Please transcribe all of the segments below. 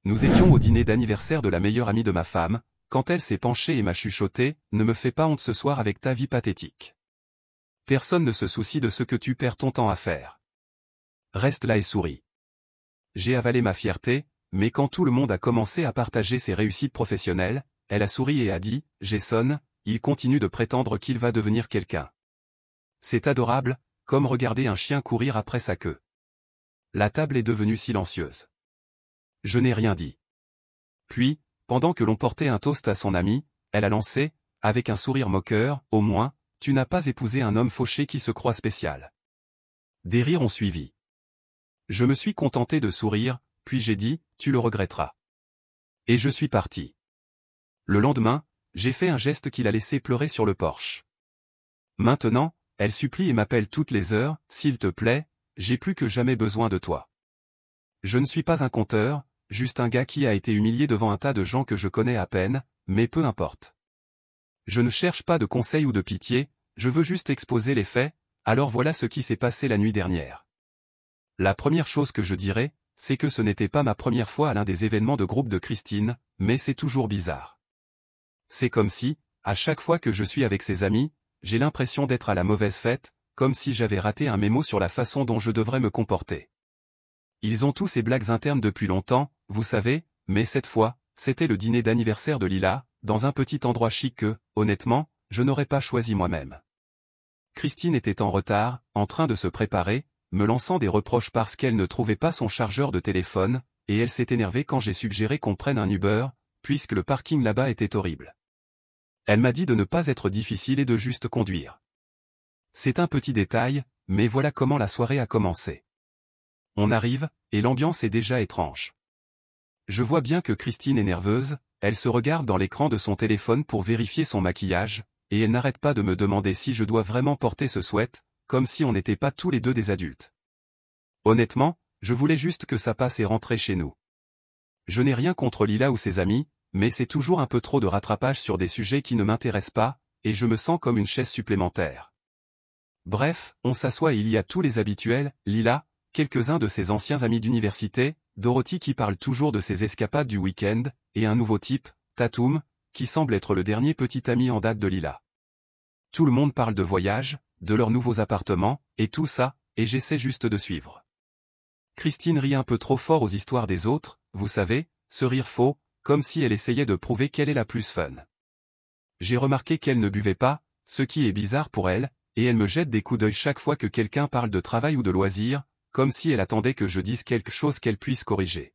Nous étions au dîner d'anniversaire de la meilleure amie de ma femme, quand elle s'est penchée et m'a chuchoté, « Ne me fais pas honte ce soir avec ta vie pathétique. Personne ne se soucie de ce que tu perds ton temps à faire. Reste là et souris. » J'ai avalé ma fierté, mais quand tout le monde a commencé à partager ses réussites professionnelles, elle a souri et a dit, « Jason, il continue de prétendre qu'il va devenir quelqu'un. C'est adorable, comme regarder un chien courir après sa queue. » La table est devenue silencieuse. Je n'ai rien dit. Puis, pendant que l'on portait un toast à son ami, elle a lancé, avec un sourire moqueur, « Au moins, tu n'as pas épousé un homme fauché qui se croit spécial. » Des rires ont suivi. Je me suis contenté de sourire, puis j'ai dit, « Tu le regretteras. » Et je suis parti. Le lendemain, j'ai fait un geste qui l'a laissé pleurer sur le porche. Maintenant, elle supplie et m'appelle toutes les heures, « S'il te plaît, j'ai plus que jamais besoin de toi. » Je ne suis pas un conteur, juste un gars qui a été humilié devant un tas de gens que je connais à peine, mais peu importe. Je ne cherche pas de conseils ou de pitié, je veux juste exposer les faits, alors voilà ce qui s'est passé la nuit dernière. La première chose que je dirais, c'est que ce n'était pas ma première fois à l'un des événements de groupe de Christine, mais c'est toujours bizarre. C'est comme si, à chaque fois que je suis avec ses amis, j'ai l'impression d'être à la mauvaise fête, comme si j'avais raté un mémo sur la façon dont je devrais me comporter. Ils ont tous ces blagues internes depuis longtemps, vous savez, mais cette fois, c'était le dîner d'anniversaire de Lila, dans un petit endroit chic que, honnêtement, je n'aurais pas choisi moi-même. Christine était en retard, en train de se préparer, me lançant des reproches parce qu'elle ne trouvait pas son chargeur de téléphone, et elle s'est énervée quand j'ai suggéré qu'on prenne un Uber, puisque le parking là-bas était horrible. Elle m'a dit de ne pas être difficile et de juste conduire. C'est un petit détail, mais voilà comment la soirée a commencé. On arrive, et l'ambiance est déjà étrange. Je vois bien que Christine est nerveuse, elle se regarde dans l'écran de son téléphone pour vérifier son maquillage, et elle n'arrête pas de me demander si je dois vraiment porter ce sweat, comme si on n'était pas tous les deux des adultes. Honnêtement, je voulais juste que ça passe et rentrer chez nous. Je n'ai rien contre Lila ou ses amis, mais c'est toujours un peu trop de rattrapage sur des sujets qui ne m'intéressent pas, et je me sens comme une chaise supplémentaire. Bref, on s'assoit et il y a tous les habituels, Lila, quelques-uns de ses anciens amis d'université, Dorothy qui parle toujours de ses escapades du week-end, et un nouveau type, Tatum, qui semble être le dernier petit ami en date de Lila. Tout le monde parle de voyage, de leurs nouveaux appartements, et tout ça, et j'essaie juste de suivre. Christine rit un peu trop fort aux histoires des autres, vous savez, ce rire faux, comme si elle essayait de prouver qu'elle est la plus fun. J'ai remarqué qu'elle ne buvait pas, ce qui est bizarre pour elle, et elle me jette des coups d'œil chaque fois que quelqu'un parle de travail ou de loisirs, comme si elle attendait que je dise quelque chose qu'elle puisse corriger.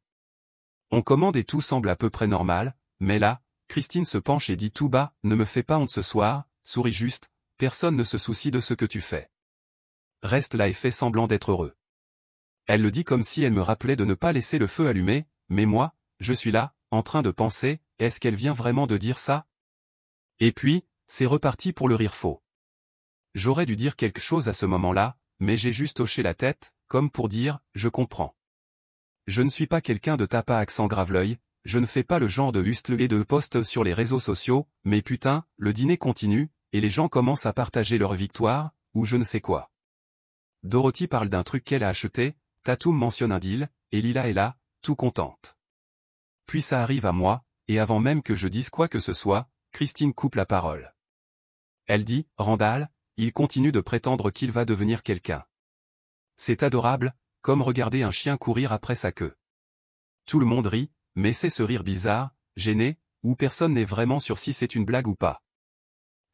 On commande et tout semble à peu près normal, mais là, Christine se penche et dit tout bas, « Ne me fais pas honte ce soir, souris juste, personne ne se soucie de ce que tu fais. Reste là et fais semblant d'être heureux. » Elle le dit comme si elle me rappelait de ne pas laisser le feu allumé, mais moi, je suis là, en train de penser, est-ce qu'elle vient vraiment de dire ça? Et puis, c'est reparti pour le rire faux. J'aurais dû dire quelque chose à ce moment-là, mais j'ai juste hoché la tête, comme pour dire, je comprends. Je ne suis pas quelqu'un de tape à accent grave-l'œil, je ne fais pas le genre de hustle et de post sur les réseaux sociaux, mais putain, le dîner continue, et les gens commencent à partager leur victoire, ou je ne sais quoi. Dorothy parle d'un truc qu'elle a acheté, Tatum mentionne un deal, et Lila est là, tout contente. Puis ça arrive à moi, et avant même que je dise quoi que ce soit, Christine coupe la parole. Elle dit, « Randall, il continue de prétendre qu'il va devenir quelqu'un. C'est adorable, comme regarder un chien courir après sa queue. » Tout le monde rit, mais c'est ce rire bizarre, gêné, où personne n'est vraiment sûr si c'est une blague ou pas.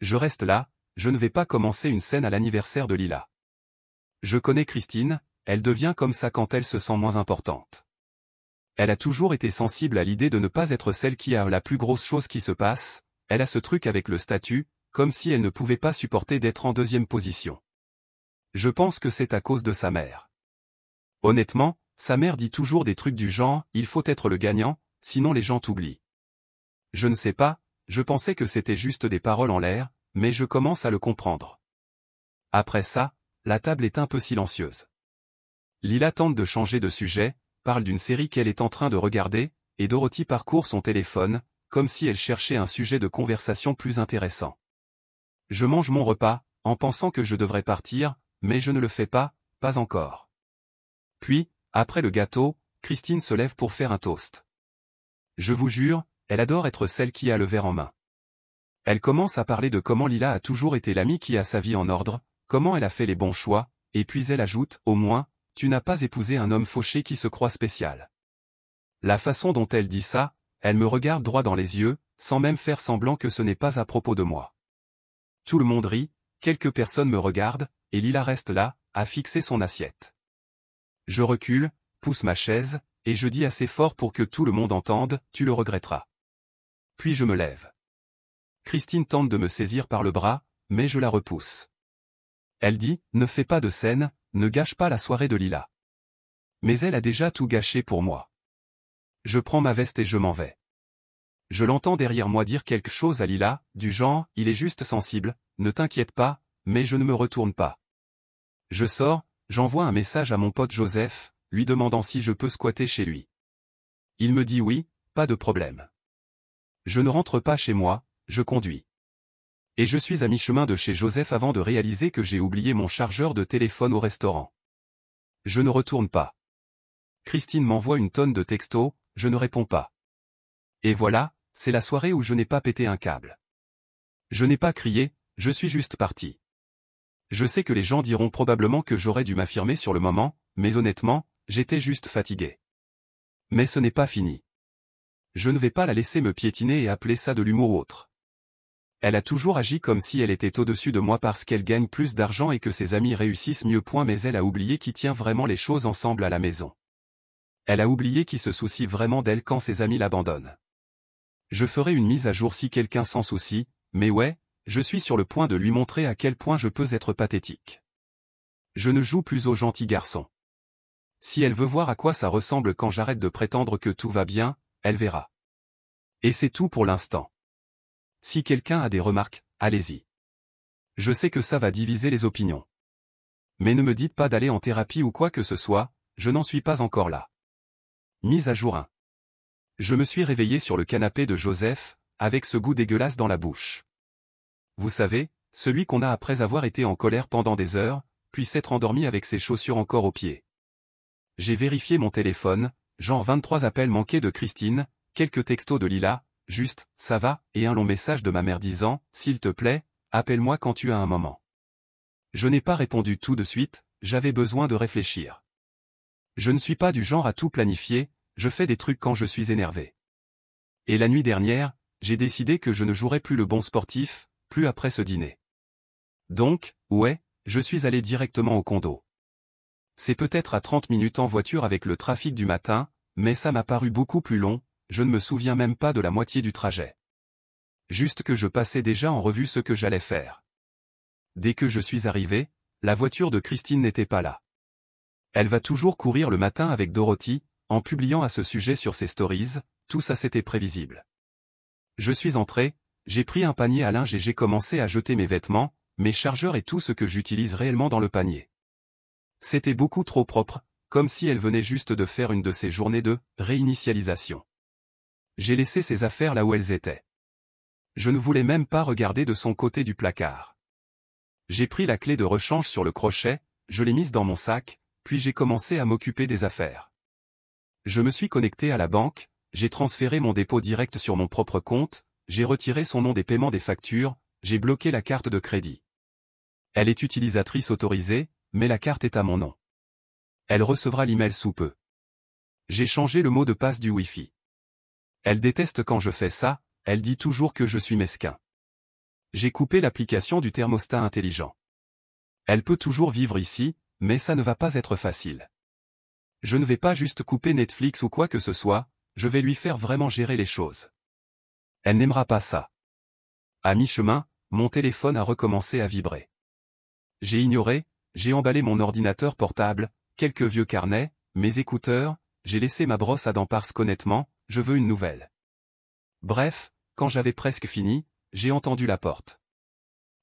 Je reste là, je ne vais pas commencer une scène à l'anniversaire de Lila. Je connais Christine, elle devient comme ça quand elle se sent moins importante. Elle a toujours été sensible à l'idée de ne pas être celle qui a la plus grosse chose qui se passe, elle a ce truc avec le statut, comme si elle ne pouvait pas supporter d'être en deuxième position. Je pense que c'est à cause de sa mère. Honnêtement, sa mère dit toujours des trucs du genre, il faut être le gagnant, sinon les gens t'oublient. Je ne sais pas, je pensais que c'était juste des paroles en l'air, mais je commence à le comprendre. Après ça, la table est un peu silencieuse. Lila tente de changer de sujet, parle d'une série qu'elle est en train de regarder, et Dorothy parcourt son téléphone, comme si elle cherchait un sujet de conversation plus intéressant. Je mange mon repas, en pensant que je devrais partir, mais je ne le fais pas, pas encore. Puis, après le gâteau, Christine se lève pour faire un toast. Je vous jure, elle adore être celle qui a le verre en main. Elle commence à parler de comment Lila a toujours été l'amie qui a sa vie en ordre, comment elle a fait les bons choix, et puis elle ajoute, au moins, tu n'as pas épousé un homme fauché qui se croit spécial. La façon dont elle dit ça, elle me regarde droit dans les yeux, sans même faire semblant que ce n'est pas à propos de moi. Tout le monde rit, quelques personnes me regardent, et Lila reste là, à fixer son assiette. Je recule, pousse ma chaise, et je dis assez fort pour que tout le monde entende, tu le regretteras. Puis je me lève. Christine tente de me saisir par le bras, mais je la repousse. Elle dit, ne fais pas de scène, ne gâche pas la soirée de Lila. Mais elle a déjà tout gâché pour moi. Je prends ma veste et je m'en vais. Je l'entends derrière moi dire quelque chose à Lila, du genre, il est juste sensible, ne t'inquiète pas, mais je ne me retourne pas. Je sors, j'envoie un message à mon pote Joseph, lui demandant si je peux squatter chez lui. Il me dit oui, pas de problème. Je ne rentre pas chez moi, je conduis. Et je suis à mi-chemin de chez Joseph avant de réaliser que j'ai oublié mon chargeur de téléphone au restaurant. Je ne retourne pas. Christine m'envoie une tonne de textos, je ne réponds pas. Et voilà, c'est la soirée où je n'ai pas pété un câble. Je n'ai pas crié, je suis juste parti. Je sais que les gens diront probablement que j'aurais dû m'affirmer sur le moment, mais honnêtement, j'étais juste fatigué. Mais ce n'est pas fini. Je ne vais pas la laisser me piétiner et appeler ça de l'humour ou autre. Elle a toujours agi comme si elle était au-dessus de moi parce qu'elle gagne plus d'argent et que ses amis réussissent mieux. Mais elle a oublié qui tient vraiment les choses ensemble à la maison. Elle a oublié qui se soucie vraiment d'elle quand ses amis l'abandonnent. Je ferai une mise à jour si quelqu'un s'en soucie, mais ouais, je suis sur le point de lui montrer à quel point je peux être pathétique. Je ne joue plus au gentil garçon. Si elle veut voir à quoi ça ressemble quand j'arrête de prétendre que tout va bien, elle verra. Et c'est tout pour l'instant. Si quelqu'un a des remarques, allez-y. Je sais que ça va diviser les opinions. Mais ne me dites pas d'aller en thérapie ou quoi que ce soit, je n'en suis pas encore là. Mise à jour 1. Je me suis réveillé sur le canapé de Joseph, avec ce goût dégueulasse dans la bouche. Vous savez, celui qu'on a après avoir été en colère pendant des heures, puis s'être endormi avec ses chaussures encore aux pieds. J'ai vérifié mon téléphone, genre 23 appels manqués de Christine, quelques textos de Lila, juste, ça va, et un long message de ma mère disant, s'il te plaît, appelle-moi quand tu as un moment. Je n'ai pas répondu tout de suite, j'avais besoin de réfléchir. Je ne suis pas du genre à tout planifier, je fais des trucs quand je suis énervé. Et la nuit dernière, j'ai décidé que je ne jouerais plus le bon sportif, plus après ce dîner. Donc, ouais, je suis allé directement au condo. C'est peut-être à 30 minutes en voiture avec le trafic du matin, mais ça m'a paru beaucoup plus long, je ne me souviens même pas de la moitié du trajet. Juste que je passais déjà en revue ce que j'allais faire. Dès que je suis arrivé, la voiture de Christine n'était pas là. Elle va toujours courir le matin avec Dorothy, en publiant à ce sujet sur ses stories, tout ça c'était prévisible. Je suis entré, j'ai pris un panier à linge et j'ai commencé à jeter mes vêtements, mes chargeurs et tout ce que j'utilise réellement dans le panier. C'était beaucoup trop propre, comme si elle venait juste de faire une de ces journées de réinitialisation. J'ai laissé ses affaires là où elles étaient. Je ne voulais même pas regarder de son côté du placard. J'ai pris la clé de rechange sur le crochet, je l'ai mise dans mon sac, puis j'ai commencé à m'occuper des affaires. Je me suis connecté à la banque, j'ai transféré mon dépôt direct sur mon propre compte, j'ai retiré son nom des paiements des factures, j'ai bloqué la carte de crédit. Elle est utilisatrice autorisée, mais la carte est à mon nom. Elle recevra l'email sous peu. J'ai changé le mot de passe du Wi-Fi. Elle déteste quand je fais ça, elle dit toujours que je suis mesquin. J'ai coupé l'application du thermostat intelligent. Elle peut toujours vivre ici, mais ça ne va pas être facile. Je ne vais pas juste couper Netflix ou quoi que ce soit, je vais lui faire vraiment gérer les choses. Elle n'aimera pas ça. À mi-chemin, mon téléphone a recommencé à vibrer. J'ai ignoré, j'ai emballé mon ordinateur portable, quelques vieux carnets, mes écouteurs, j'ai laissé ma brosse à dents parce qu'honnêtement, je veux une nouvelle. Bref, quand j'avais presque fini, j'ai entendu la porte.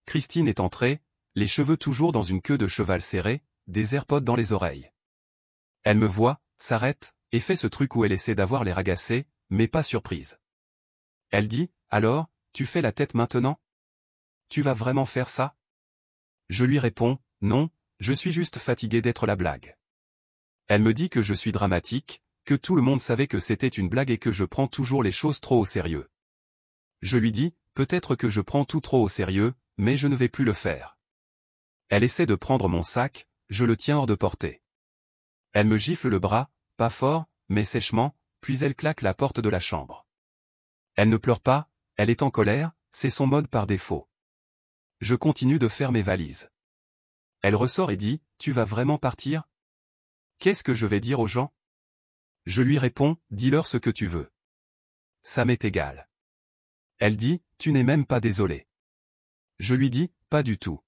Christine est entrée, les cheveux toujours dans une queue de cheval serrée, des AirPods dans les oreilles. Elle me voit, s'arrête, et fait ce truc où elle essaie d'avoir l'air agacée, mais pas surprise. Elle dit, alors, tu fais la tête maintenant? Tu vas vraiment faire ça? Je lui réponds, non, je suis juste fatigué d'être la blague. Elle me dit que je suis dramatique, que tout le monde savait que c'était une blague et que je prends toujours les choses trop au sérieux. Je lui dis, peut-être que je prends tout trop au sérieux, mais je ne vais plus le faire. Elle essaie de prendre mon sac, je le tiens hors de portée. Elle me gifle le bras, pas fort, mais sèchement, puis elle claque la porte de la chambre. Elle ne pleure pas, elle est en colère, c'est son mode par défaut. Je continue de faire mes valises. Elle ressort et dit, tu vas vraiment partir? Qu'est-ce que je vais dire aux gens? Je lui réponds, dis-leur ce que tu veux. Ça m'est égal. Elle dit, tu n'es même pas désolé. Je lui dis, pas du tout.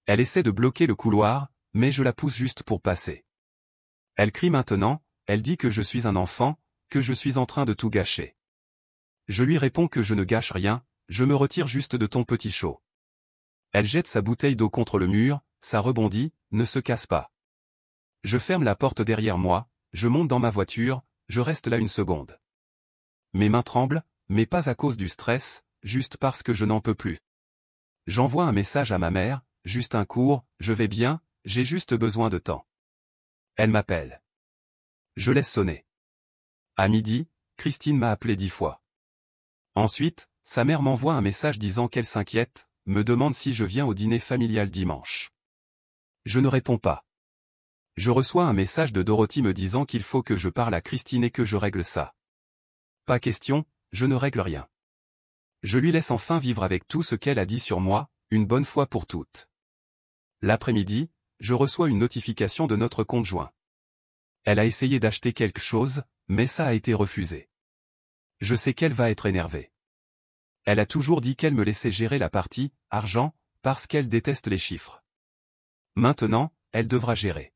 Elle essaie de bloquer le couloir, mais je la pousse juste pour passer. Elle crie maintenant, elle dit que je suis un enfant, que je suis en train de tout gâcher. Je lui réponds que je ne gâche rien, je me retire juste de ton petit show. Elle jette sa bouteille d'eau contre le mur, ça rebondit, ne se casse pas. Je ferme la porte derrière moi, je monte dans ma voiture, je reste là une seconde. Mes mains tremblent, mais pas à cause du stress, juste parce que je n'en peux plus. J'envoie un message à ma mère, juste un court, je vais bien, j'ai juste besoin de temps. Elle m'appelle. Je laisse sonner. À midi, Christine m'a appelé 10 fois. Ensuite, sa mère m'envoie un message disant qu'elle s'inquiète, me demande si je viens au dîner familial dimanche. Je ne réponds pas. Je reçois un message de Dorothy me disant qu'il faut que je parle à Christine et que je règle ça. Pas question, je ne règle rien. Je lui laisse enfin vivre avec tout ce qu'elle a dit sur moi, une bonne fois pour toutes. L'après-midi, je reçois une notification de notre conjoint. Elle a essayé d'acheter quelque chose, mais ça a été refusé. Je sais qu'elle va être énervée. Elle a toujours dit qu'elle me laissait gérer la partie argent, parce qu'elle déteste les chiffres. Maintenant, elle devra gérer.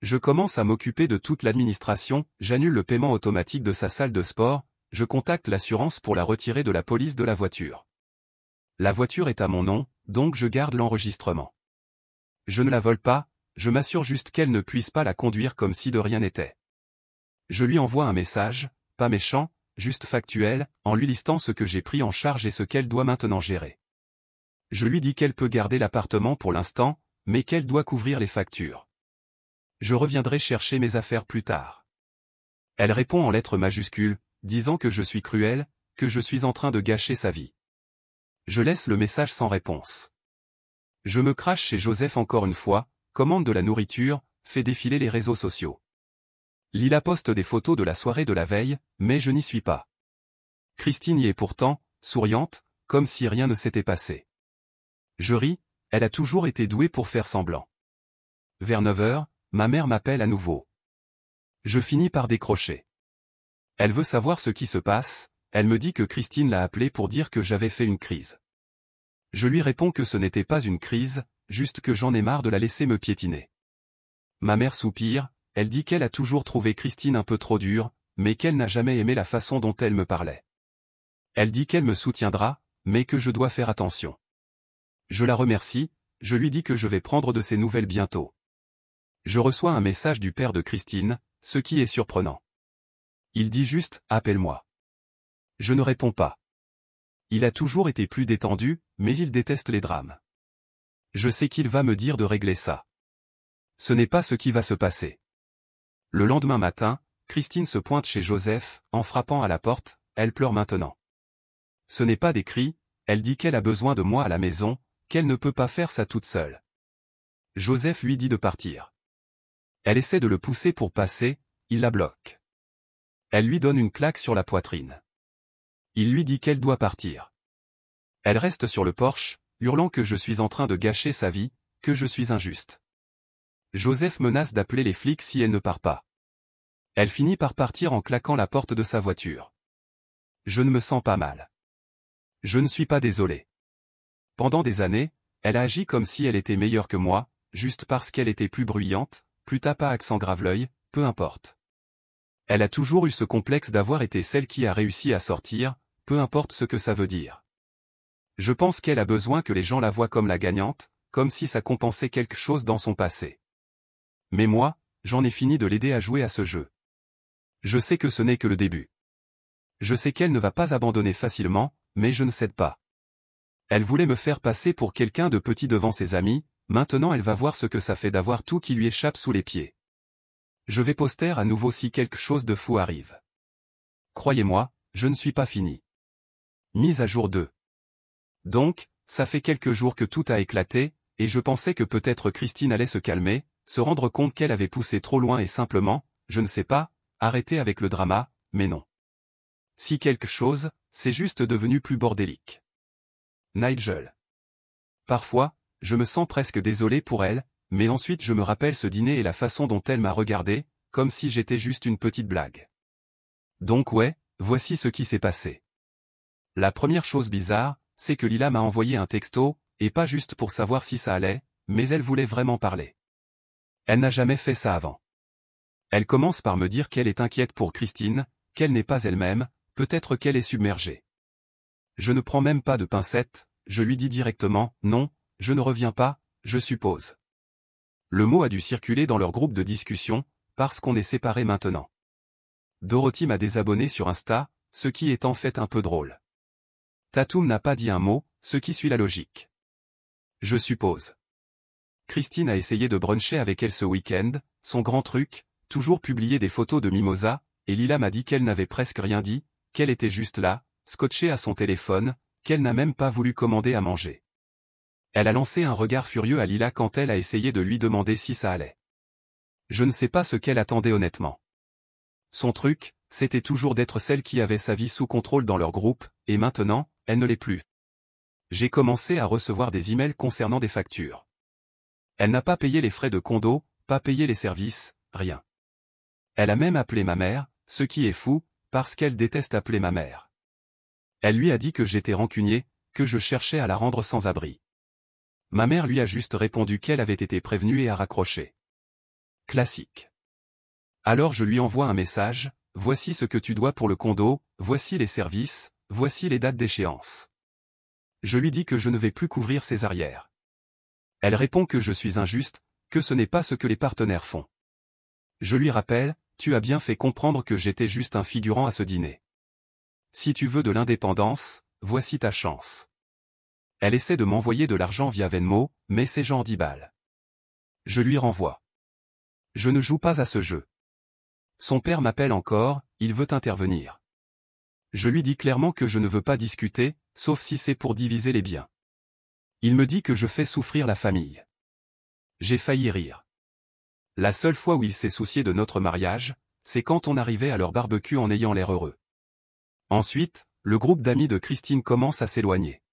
Je commence à m'occuper de toute l'administration, j'annule le paiement automatique de sa salle de sport, je contacte l'assurance pour la retirer de la police de la voiture. La voiture est à mon nom, donc je garde l'enregistrement. Je ne la vole pas, je m'assure juste qu'elle ne puisse pas la conduire comme si de rien n'était. Je lui envoie un message, pas méchant, juste factuel, en lui listant ce que j'ai pris en charge et ce qu'elle doit maintenant gérer. Je lui dis qu'elle peut garder l'appartement pour l'instant, mais qu'elle doit couvrir les factures. Je reviendrai chercher mes affaires plus tard. Elle répond en lettres majuscules, disant que je suis cruel, que je suis en train de gâcher sa vie. Je laisse le message sans réponse. Je me crache chez Joseph encore une fois, commande de la nourriture, fait défiler les réseaux sociaux. Lila poste des photos de la soirée de la veille, mais je n'y suis pas. Christine y est pourtant, souriante, comme si rien ne s'était passé. Je ris, elle a toujours été douée pour faire semblant. Vers 9 heures, ma mère m'appelle à nouveau. Je finis par décrocher. Elle veut savoir ce qui se passe, elle me dit que Christine l'a appelée pour dire que j'avais fait une crise. Je lui réponds que ce n'était pas une crise, juste que j'en ai marre de la laisser me piétiner. Ma mère soupire, elle dit qu'elle a toujours trouvé Christine un peu trop dure, mais qu'elle n'a jamais aimé la façon dont elle me parlait. Elle dit qu'elle me soutiendra, mais que je dois faire attention. Je la remercie, je lui dis que je vais prendre de ses nouvelles bientôt. Je reçois un message du père de Christine, ce qui est surprenant. Il dit juste « Appelle-moi ». Je ne réponds pas. Il a toujours été plus détendu, mais il déteste les drames. Je sais qu'il va me dire de régler ça. Ce n'est pas ce qui va se passer. Le lendemain matin, Christine se pointe chez Joseph, en frappant à la porte, elle pleure maintenant. Ce n'est pas des cris, elle dit qu'elle a besoin de moi à la maison, qu'elle ne peut pas faire ça toute seule. Joseph lui dit de partir. Elle essaie de le pousser pour passer, il la bloque. Elle lui donne une claque sur la poitrine. Il lui dit qu'elle doit partir. Elle reste sur le porche, hurlant que je suis en train de gâcher sa vie, que je suis injuste. Joseph menace d'appeler les flics si elle ne part pas. Elle finit par partir en claquant la porte de sa voiture. Je ne me sens pas mal. Je ne suis pas désolé. Pendant des années, elle a agi comme si elle était meilleure que moi, juste parce qu'elle était plus bruyante, plus tape à accent grave-l'œil, peu importe. Elle a toujours eu ce complexe d'avoir été celle qui a réussi à sortir, peu importe ce que ça veut dire. Je pense qu'elle a besoin que les gens la voient comme la gagnante, comme si ça compensait quelque chose dans son passé. Mais moi, j'en ai fini de l'aider à jouer à ce jeu. Je sais que ce n'est que le début. Je sais qu'elle ne va pas abandonner facilement, mais je ne cède pas. Elle voulait me faire passer pour quelqu'un de petit devant ses amis, maintenant elle va voir ce que ça fait d'avoir tout qui lui échappe sous les pieds. Je vais poster à nouveau si quelque chose de fou arrive. Croyez-moi, je ne suis pas fini. Mise à jour 2. Donc, ça fait quelques jours que tout a éclaté, et je pensais que peut-être Christine allait se calmer, se rendre compte qu'elle avait poussé trop loin et simplement, je ne sais pas, arrêter avec le drama, mais non. Si quelque chose, c'est juste devenu plus bordélique. Nigel. Parfois, je me sens presque désolé pour elle, mais ensuite je me rappelle ce dîner et la façon dont elle m'a regardé, comme si j'étais juste une petite blague. Donc ouais, voici ce qui s'est passé. La première chose bizarre, c'est que Lila m'a envoyé un texto, et pas juste pour savoir si ça allait, mais elle voulait vraiment parler. Elle n'a jamais fait ça avant. Elle commence par me dire qu'elle est inquiète pour Christine, qu'elle n'est pas elle-même, peut-être qu'elle est submergée. Je ne prends même pas de pincettes, je lui dis directement, non, je ne reviens pas, je suppose. Le mot a dû circuler dans leur groupe de discussion, parce qu'on est séparés maintenant. Dorothy m'a désabonné sur Insta, ce qui est en fait un peu drôle. Tatum n'a pas dit un mot, ce qui suit la logique. Je suppose. Christine a essayé de bruncher avec elle ce week-end, son grand truc, toujours publier des photos de mimosa, et Lila m'a dit qu'elle n'avait presque rien dit, qu'elle était juste là, scotchée à son téléphone, qu'elle n'a même pas voulu commander à manger. Elle a lancé un regard furieux à Lila quand elle a essayé de lui demander si ça allait. Je ne sais pas ce qu'elle attendait honnêtement. Son truc, c'était toujours d'être celle qui avait sa vie sous contrôle dans leur groupe, et maintenant, elle ne l'est plus. J'ai commencé à recevoir des emails concernant des factures. Elle n'a pas payé les frais de condo, pas payé les services, rien. Elle a même appelé ma mère, ce qui est fou, parce qu'elle déteste appeler ma mère. Elle lui a dit que j'étais rancunier, que je cherchais à la rendre sans abri. Ma mère lui a juste répondu qu'elle avait été prévenue et a raccroché. Classique. Alors je lui envoie un message, voici ce que tu dois pour le condo, voici les services, voici les dates d'échéance. Je lui dis que je ne vais plus couvrir ses arrières. Elle répond que je suis injuste, que ce n'est pas ce que les partenaires font. Je lui rappelle, tu as bien fait comprendre que j'étais juste un figurant à ce dîner. Si tu veux de l'indépendance, voici ta chance. Elle essaie de m'envoyer de l'argent via Venmo, mais c'est genre 10 balles. Je lui renvoie. Je ne joue pas à ce jeu. Son père m'appelle encore, il veut intervenir. Je lui dis clairement que je ne veux pas discuter, sauf si c'est pour diviser les biens. Il me dit que je fais souffrir la famille. J'ai failli rire. La seule fois où il s'est soucié de notre mariage, c'est quand on arrivait à leur barbecue en ayant l'air heureux. Ensuite, le groupe d'amis de Christine commence à s'éloigner.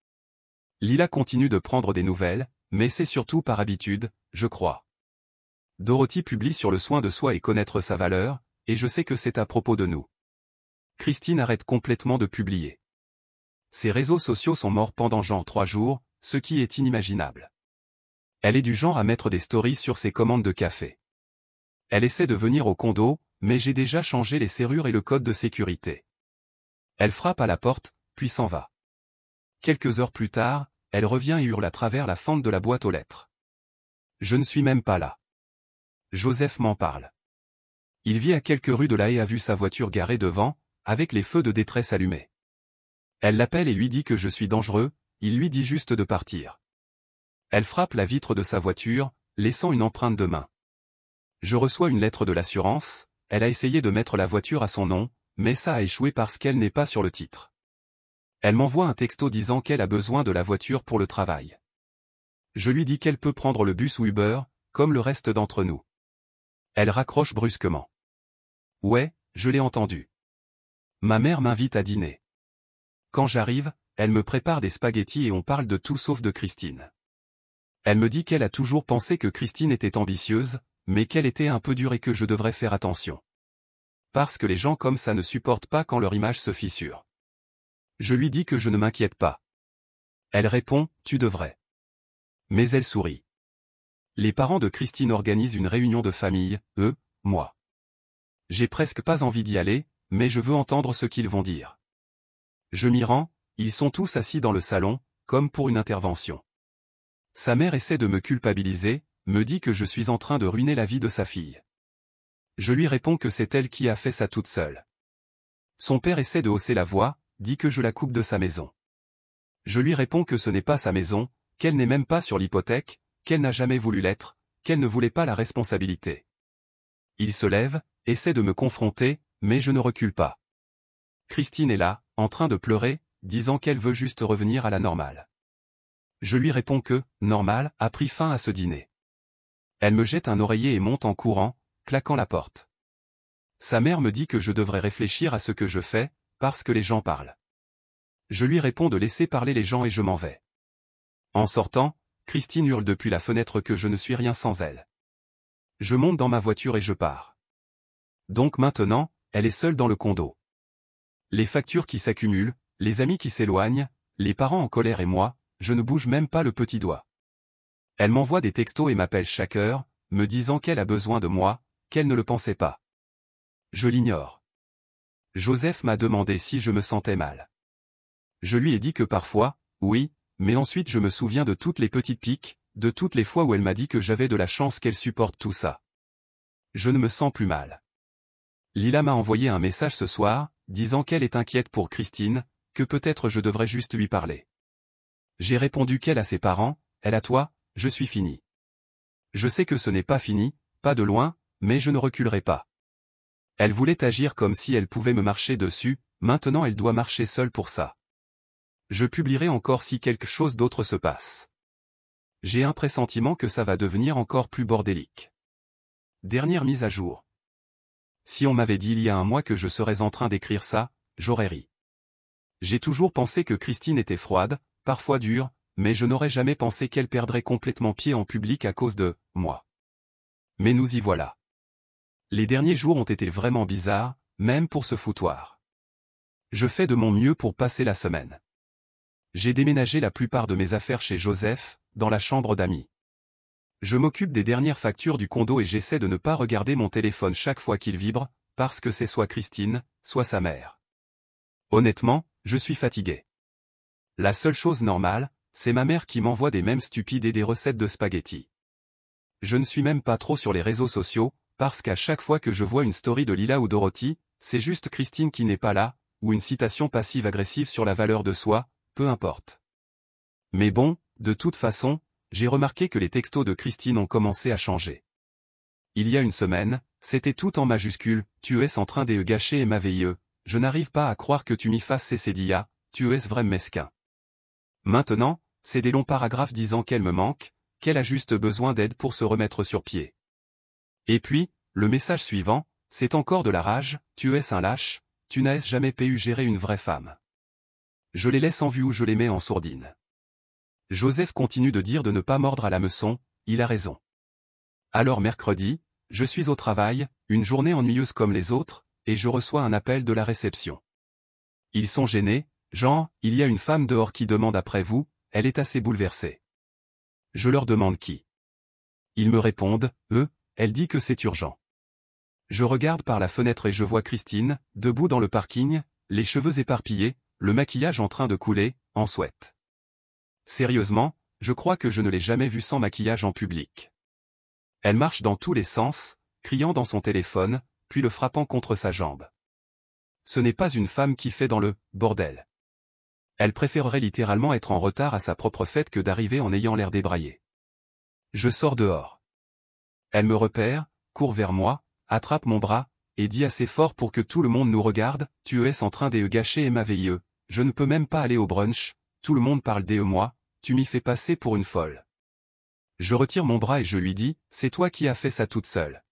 Lila continue de prendre des nouvelles, mais c'est surtout par habitude, je crois. Dorothy publie sur le soin de soi et connaître sa valeur, et je sais que c'est à propos de nous. Christine arrête complètement de publier. Ses réseaux sociaux sont morts pendant genre 3 jours, ce qui est inimaginable. Elle est du genre à mettre des stories sur ses commandes de café. Elle essaie de venir au condo, mais j'ai déjà changé les serrures et le code de sécurité. Elle frappe à la porte, puis s'en va. Quelques heures plus tard, elle revient et hurle à travers la fente de la boîte aux lettres. Je ne suis même pas là. Joseph m'en parle. Il vit à quelques rues de là et a vu sa voiture garée devant, avec les feux de détresse allumés. Elle l'appelle et lui dit que je suis dangereux, il lui dit juste de partir. Elle frappe la vitre de sa voiture, laissant une empreinte de main. Je reçois une lettre de l'assurance, elle a essayé de mettre la voiture à son nom, mais ça a échoué parce qu'elle n'est pas sur le titre. Elle m'envoie un texto disant qu'elle a besoin de la voiture pour le travail. Je lui dis qu'elle peut prendre le bus ou Uber, comme le reste d'entre nous. Elle raccroche brusquement. Ouais, je l'ai entendu. Ma mère m'invite à dîner. Quand j'arrive, elle me prépare des spaghettis et on parle de tout sauf de Christine. Elle me dit qu'elle a toujours pensé que Christine était ambitieuse, mais qu'elle était un peu dure et que je devrais faire attention. Parce que les gens comme ça ne supportent pas quand leur image se fissure. Je lui dis que je ne m'inquiète pas. Elle répond, tu devrais. Mais elle sourit. Les parents de Christine organisent une réunion de famille, eux, moi. J'ai presque pas envie d'y aller, mais je veux entendre ce qu'ils vont dire. Je m'y rends, ils sont tous assis dans le salon, comme pour une intervention. Sa mère essaie de me culpabiliser, me dit que je suis en train de ruiner la vie de sa fille. Je lui réponds que c'est elle qui a fait ça toute seule. Son père essaie de hausser la voix, dit que je la coupe de sa maison. Je lui réponds que ce n'est pas sa maison, qu'elle n'est même pas sur l'hypothèque, qu'elle n'a jamais voulu l'être, qu'elle ne voulait pas la responsabilité. Il se lève, essaie de me confronter, mais je ne recule pas. Christine est là, en train de pleurer, disant qu'elle veut juste revenir à la normale. Je lui réponds que, normal, a pris fin à ce dîner. Elle me jette un oreiller et monte en courant, claquant la porte. Sa mère me dit que je devrais réfléchir à ce que je fais, parce que les gens parlent. Je lui réponds de laisser parler les gens et je m'en vais. En sortant, Christine hurle depuis la fenêtre que je ne suis rien sans elle. Je monte dans ma voiture et je pars. Donc maintenant, elle est seule dans le condo. Les factures qui s'accumulent, les amis qui s'éloignent, les parents en colère et moi, je ne bouge même pas le petit doigt. Elle m'envoie des textos et m'appelle chaque heure, me disant qu'elle a besoin de moi, qu'elle ne le pensait pas. Je l'ignore. Joseph m'a demandé si je me sentais mal. Je lui ai dit que parfois, oui, mais ensuite je me souviens de toutes les petites piques, de toutes les fois où elle m'a dit que j'avais de la chance qu'elle supporte tout ça. Je ne me sens plus mal. Lila m'a envoyé un message ce soir, disant qu'elle est inquiète pour Christine, que peut-être je devrais juste lui parler. J'ai répondu qu'elle a ses parents, elle a toi, je suis fini. Je sais que ce n'est pas fini, pas de loin, mais je ne reculerai pas. Elle voulait agir comme si elle pouvait me marcher dessus, maintenant elle doit marcher seule pour ça. Je publierai encore si quelque chose d'autre se passe. J'ai un pressentiment que ça va devenir encore plus bordélique. Dernière mise à jour. Si on m'avait dit il y a un mois que je serais en train d'écrire ça, j'aurais ri. J'ai toujours pensé que Christine était froide, parfois dure, mais je n'aurais jamais pensé qu'elle perdrait complètement pied en public à cause de moi. Mais nous y voilà. Les derniers jours ont été vraiment bizarres, même pour ce foutoir. Je fais de mon mieux pour passer la semaine. J'ai déménagé la plupart de mes affaires chez Joseph, dans la chambre d'amis. Je m'occupe des dernières factures du condo et j'essaie de ne pas regarder mon téléphone chaque fois qu'il vibre, parce que c'est soit Christine, soit sa mère. Honnêtement, je suis fatigué. La seule chose normale, c'est ma mère qui m'envoie des mèmes stupides et des recettes de spaghettis. Je ne suis même pas trop sur les réseaux sociaux, parce qu'à chaque fois que je vois une story de Lila ou Dorothy, c'est juste Christine qui n'est pas là, ou une citation passive-agressive sur la valeur de soi, peu importe. Mais bon, de toute façon, j'ai remarqué que les textos de Christine ont commencé à changer. Il y a une semaine, c'était tout en majuscule, tu es en train de gâcher et merveilleux, je n'arrive pas à croire que tu m'y fasses cédia, tu es vraiment mesquin. Maintenant, c'est des longs paragraphes disant qu'elle me manque, qu'elle a juste besoin d'aide pour se remettre sur pied. Et puis, le message suivant, c'est encore de la rage, tu es un lâche, tu n'as jamais pu gérer une vraie femme. Je les laisse en vue ou je les mets en sourdine. Joseph continue de dire de ne pas mordre à l'hameçon, il a raison. Alors mercredi, je suis au travail, une journée ennuyeuse comme les autres, et je reçois un appel de la réception. Ils sont gênés, genre, il y a une femme dehors qui demande après vous, elle est assez bouleversée. Je leur demande qui. Ils me répondent, elle dit que c'est urgent. Je regarde par la fenêtre et je vois Christine, debout dans le parking, les cheveux éparpillés, le maquillage en train de couler, en sweat. Sérieusement, je crois que je ne l'ai jamais vue sans maquillage en public. Elle marche dans tous les sens, criant dans son téléphone, puis le frappant contre sa jambe. Ce n'est pas une femme qui fait dans le « bordel ». Elle préférerait littéralement être en retard à sa propre fête que d'arriver en ayant l'air débraillé. Je sors dehors. Elle me repère, court vers moi, attrape mon bras, et dit assez fort pour que tout le monde nous regarde, tu es en train de gâcher et merveilleux, je ne peux même pas aller au brunch, tout le monde parle de moi, tu m'y fais passer pour une folle. Je retire mon bras et je lui dis, c'est toi qui as fait ça toute seule.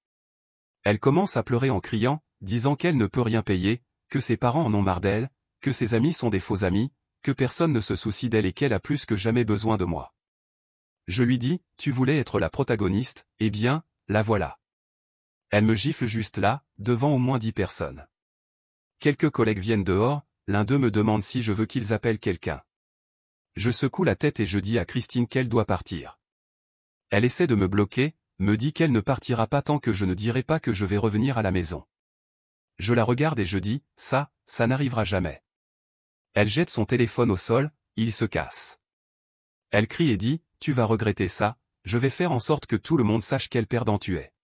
Elle commence à pleurer en criant, disant qu'elle ne peut rien payer, que ses parents en ont marre d'elle, que ses amis sont des faux amis, que personne ne se soucie d'elle et qu'elle a plus que jamais besoin de moi. Je lui dis, tu voulais être la protagoniste, eh bien, la voilà. Elle me gifle juste là, devant au moins 10 personnes. Quelques collègues viennent dehors, l'un d'eux me demande si je veux qu'ils appellent quelqu'un. Je secoue la tête et je dis à Christine qu'elle doit partir. Elle essaie de me bloquer, me dit qu'elle ne partira pas tant que je ne dirai pas que je vais revenir à la maison. Je la regarde et je dis, ça n'arrivera jamais. Elle jette son téléphone au sol, il se casse. Elle crie et dit, tu vas regretter ça, je vais faire en sorte que tout le monde sache quel perdant tu es.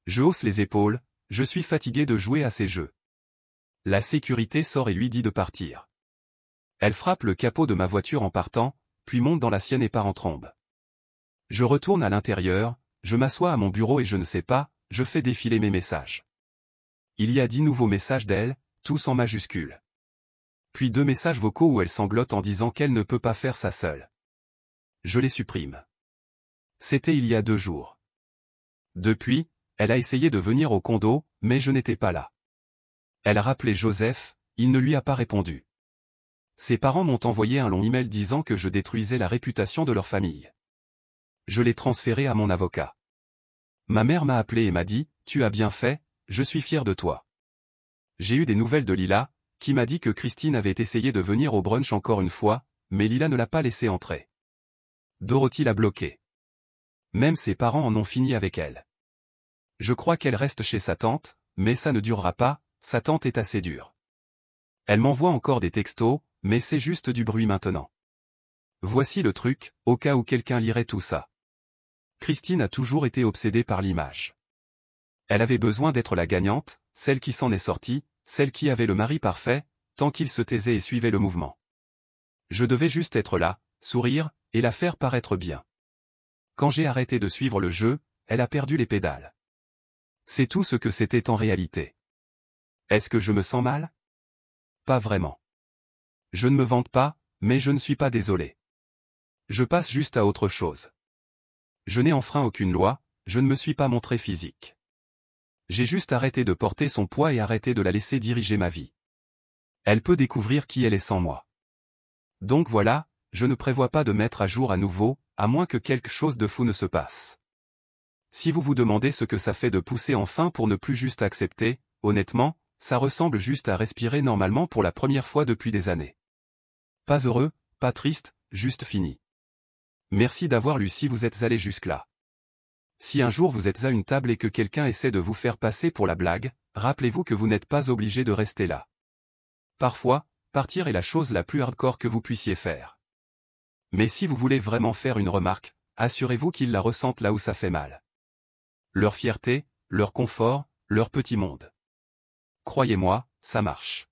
Je hausse les épaules, je suis fatigué de jouer à ces jeux. La sécurité sort et lui dit de partir. Elle frappe le capot de ma voiture en partant, puis monte dans la sienne et part en trombe. Je retourne à l'intérieur, je m'assois à mon bureau et je ne sais pas, je fais défiler mes messages. Il y a 10 nouveaux messages d'elle, tous en majuscules. Puis 2 messages vocaux où elle sanglote en disant qu'elle ne peut pas faire ça seule. Je les supprime. C'était il y a 2 jours. Depuis, elle a essayé de venir au condo, mais je n'étais pas là. Elle a rappelé Joseph, il ne lui a pas répondu. Ses parents m'ont envoyé un long email disant que je détruisais la réputation de leur famille. Je l'ai transféré à mon avocat. Ma mère m'a appelé et m'a dit, « Tu as bien fait, je suis fier de toi. » J'ai eu des nouvelles de Lila, qui m'a dit que Christine avait essayé de venir au brunch encore une fois, mais Lila ne l'a pas laissé entrer. Dorothy l'a bloquée. Même ses parents en ont fini avec elle. Je crois qu'elle reste chez sa tante, mais ça ne durera pas, sa tante est assez dure. Elle m'envoie encore des textos, mais c'est juste du bruit maintenant. Voici le truc, au cas où quelqu'un lirait tout ça. Christine a toujours été obsédée par l'image. Elle avait besoin d'être la gagnante, celle qui s'en est sortie, celle qui avait le mari parfait, tant qu'il se taisait et suivait le mouvement. Je devais juste être là, sourire, et la faire paraître bien. Quand j'ai arrêté de suivre le jeu, elle a perdu les pédales. C'est tout ce que c'était en réalité. Est-ce que je me sens mal? Pas vraiment. Je ne me vante pas, mais je ne suis pas désolé. Je passe juste à autre chose. Je n'ai enfreint aucune loi, je ne me suis pas montré physique. J'ai juste arrêté de porter son poids et arrêté de la laisser diriger ma vie. Elle peut découvrir qui elle est sans moi. Donc voilà, je ne prévois pas de mettre à jour à nouveau, à moins que quelque chose de fou ne se passe. Si vous vous demandez ce que ça fait de pousser enfin pour ne plus juste accepter, honnêtement, ça ressemble juste à respirer normalement pour la première fois depuis des années. Pas heureux, pas triste, juste fini. Merci d'avoir lu si vous êtes allé jusque-là. Si un jour vous êtes à une table et que quelqu'un essaie de vous faire passer pour la blague, rappelez-vous que vous n'êtes pas obligé de rester là. Parfois, partir est la chose la plus hardcore que vous puissiez faire. Mais si vous voulez vraiment faire une remarque, assurez-vous qu'ils la ressentent là où ça fait mal. Leur fierté, leur confort, leur petit monde. Croyez-moi, ça marche.